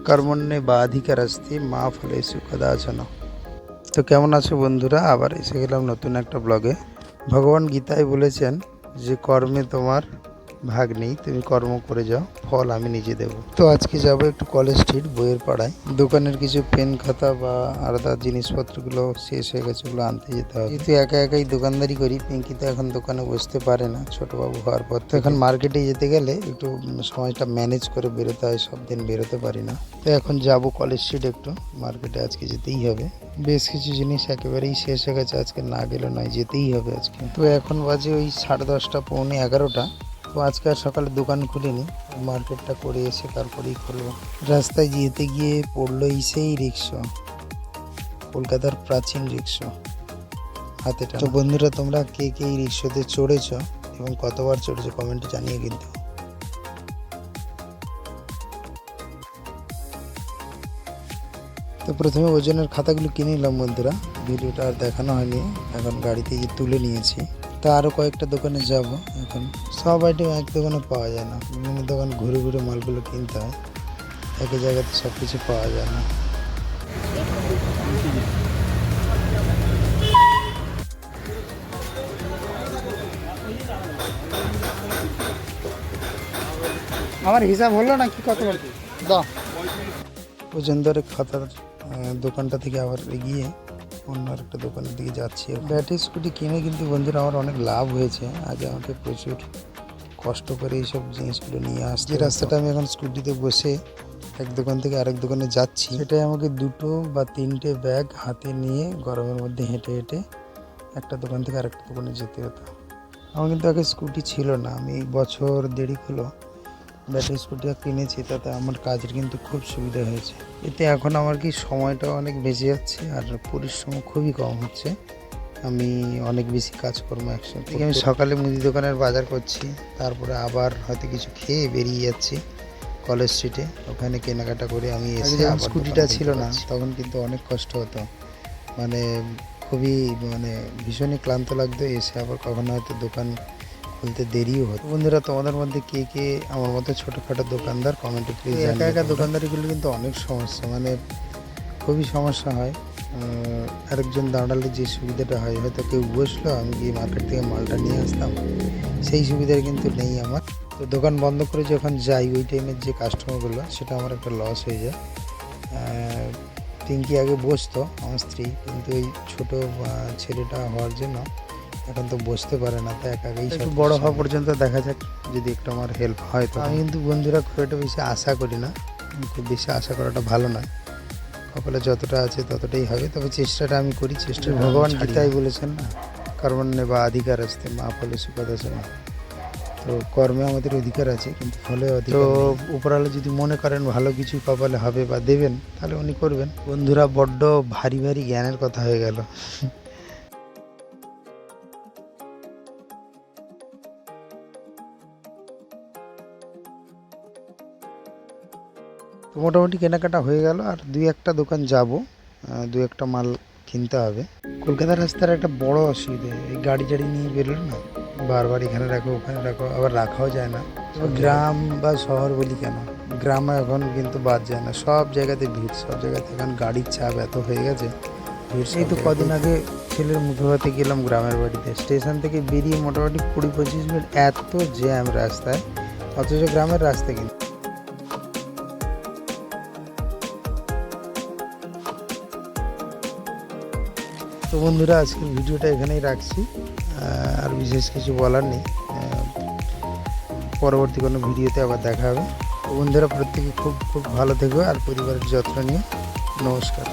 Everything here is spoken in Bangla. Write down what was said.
কর্মণ্যে বাধিকারস্তি মা ফলেষু কদাচন। তো কেমন আছো বন্ধুরা? আবার এসে গেলাম নতুন একটা ব্লগে। ভগবান গীতায় বলেছেন যে কর্মে তোমার ভাগ নেই, তুমি কর্ম করে যাও, ফল আমি নিজে দেব। তো আজকে যাব একটু কলেজ স্ট্রিট বইয়ের পাড়ায়। দোকানের কিছু পেন খাতা বা আলাদা জিনিসপত্রগুলো শেষ হয়ে গেছে, ওগুলো আনতে যেতে হবে। যেহেতু একা একাই দোকানদারি করি, পিঙ্কি তো এখন দোকানে বসতে পারে না ছোটবাবু হওয়ার পর। তো এখন মার্কেটে যেতে গেলে একটু সময়টা ম্যানেজ করে বেরোতে হয়, সব দিন বেরোতে পারি না। তো এখন যাব কলেজ স্ট্রিট, একটু মার্কেটে আজকে যেতেই হবে। বেশ কিছু জিনিস একেবারেই শেষ হয়ে গেছে, আজকে না গেলে নয়, যেতেই হবে আজকে। তো এখন বাজে ওই 10:30 পৌনে 11টা। তো আজকে আর সকালে দোকান খুলিনি, মার্কেটটা করে এসে তারপরেই খুলবো। রাস্তায় যেতে গিয়ে পড়লো সেই রিক্সা, কলকাতার প্রাচীন রিক্সা হাতে টানা। তো বন্ধুরা, তোমরা কে কে এই রিক্সাতে চড়েছ এবং কতবার চড়েছো কমেন্টে জানিয়ে কিন্তু। তো প্রথমে ওজনের খাতাগুলো কিনে নিলাম বন্ধুরা, ভিডিওটা আর দেখানো হয়নি, এখন গাড়িতে গিয়ে তুলে নিয়েছি। তা আরও কয়েকটা দোকানে যাব। এখন সব আইটেম এক দোকানে পাওয়া যায় না, বিভিন্ন দোকান ঘুরে ঘুরে মালগুলো কিনতে হয়, একই জায়গাতে সব কিছু পাওয়া যায় না। আমার হিসাব হলো না, কি কত দাও। ওজন ধরে খাতার দোকানটা থেকে আবার এগিয়ে অন্য একটা দোকানের দিকে যাচ্ছি। ব্যাটারি স্কুটি কিনে কিন্তু বন্ধুরা আমার অনেক লাভ হয়েছে। আগে আমাকে প্রচুর কষ্ট করে এইসব জিনিসগুলো নিয়ে আসছে। যে রাস্তাটা আমি এখন স্কুটিতে বসে এক দোকান থেকে আরেক দোকানে যাচ্ছি, সেটাই আমাকে 2 বা 3টে ব্যাগ হাতে নিয়ে গরমের মধ্যে হেঁটে হেঁটে একটা দোকান থেকে আরেকটা দোকানে যেতে হতো। আমার কিন্তু আগে স্কুটি ছিল না, আমি বছর দেড়েক হলো ব্যাটারি স্কুটিটা কিনেছি, তাতে আমার কাজের কিন্তু খুব সুবিধা হয়েছে। এতে এখন আমার কি সময়টা অনেক বেঁচে যাচ্ছে আর পরিশ্রম খুবই কম হচ্ছে। আমি অনেক বেশি কাজকর্ম একসাথে। আমি সকালে মুদি দোকানের বাজার করছি, তারপরে আবার হয়তো কিছু খেয়ে বেরিয়ে যাচ্ছি কলেজ স্ট্রিটে, ওখানে কেনাকাটা করে আমি এসে। যখন স্কুটিটা ছিল না তখন কিন্তু অনেক কষ্ট হতো, মানে খুবই ভীষণই ক্লান্ত লাগতো, এসে আবার কখনো হয়তো দোকান খুলতে দেরিও হতো। বন্ধুরা, তোমাদের মধ্যে কে কে আমার মতো ছোটোখাটো দোকানদার কমেন্টে প্লিজ। একা একা দোকানদারিগুলো কিন্তু অনেক সমস্যা, খুবই সমস্যা হয়। আরেকজন দাঁড়ালে যে সুবিধাটা হয়, হয়তো কেউ বসলো, আমি গিয়ে মার্কেট থেকে মালটা নিয়ে আসতাম, সেই সুবিধাটা কিন্তু নেই আমার। তো দোকান বন্ধ করে যখন যাই ওই টাইমের যে কাস্টমারগুলো, সেটা আমার একটা লস হয়ে যায়। পিঙ্কি আগে বসতো আমার স্ত্রী, কিন্তু এই ছোটো ছেলেটা হওয়ার জন্য এখন তো বসতে পারে না, তো একাই একটু বড় হওয়া পর্যন্ত দেখা যাক, যদি একটু আমার হেল্প হয়। তো আমি কিন্তু বন্ধুরা খুব একটা বেশি আশা করি না, খুব বেশি আশা করাটা ভালো নয়, কপালে যতটা আছে ততটাই হবে, তবে চেষ্টাটা আমি করি। চেষ্টা ভগবান গীতায় বলেছেন না, কর্মণ্যে বাধিকারস্তি মা ফলেষু কদাচন। তো কর্মে আমাদের অধিকার আছে, কিন্তু ফলে অধিকার নেই। তো উপরওয়ালা যদি মনে করেন ভালো কিছু কপালে হবে বা দেবেন, তাহলে উনি করবেন। বন্ধুরা, বড্ড ভারী ভারী জ্ঞানের কথা হয়ে গেল। তো মোটামুটি কেনাকাটা হয়ে গেল, আর 2-1টা দোকান যাব, 2-1টা মাল কিনতে হবে। কলকাতার রাস্তার একটা বড় অসুবিধে, এই গাড়ি নিয়ে বেরোলে না, বারবার এখানে রাখো ওখানে রাখো, আবার রাখাও যায় না। গ্রাম বা শহর বলি কেন, গ্রামে এখন কিন্তু বাদ যায় না, সব জায়গাতে ভিড়, সব জায়গাতে এখন গাড়ির চাপ এত হয়ে গেছে ভিড়। এই তো কদিন আগে ছেলের মুখে ভাতে গেলাম গ্রামের বাড়িতে, স্টেশন থেকে বেরিয়ে মোটামুটি 20-25 মিনিট এত জ্যাম রাস্তায়, অথচ গ্রামের রাস্তা কিন্তু। তো বন্ধুরা, আজকের ভিডিওটা এখানেই রাখছি, আর বিশেষ কিছু বলার নেই। পরবর্তী কোনো ভিডিওতে আবার দেখা হবে। তো বন্ধুরা, প্রত্যেকে খুব খুব ভালো থেকো আর পরিবারের যত্ন নিও। নমস্কার।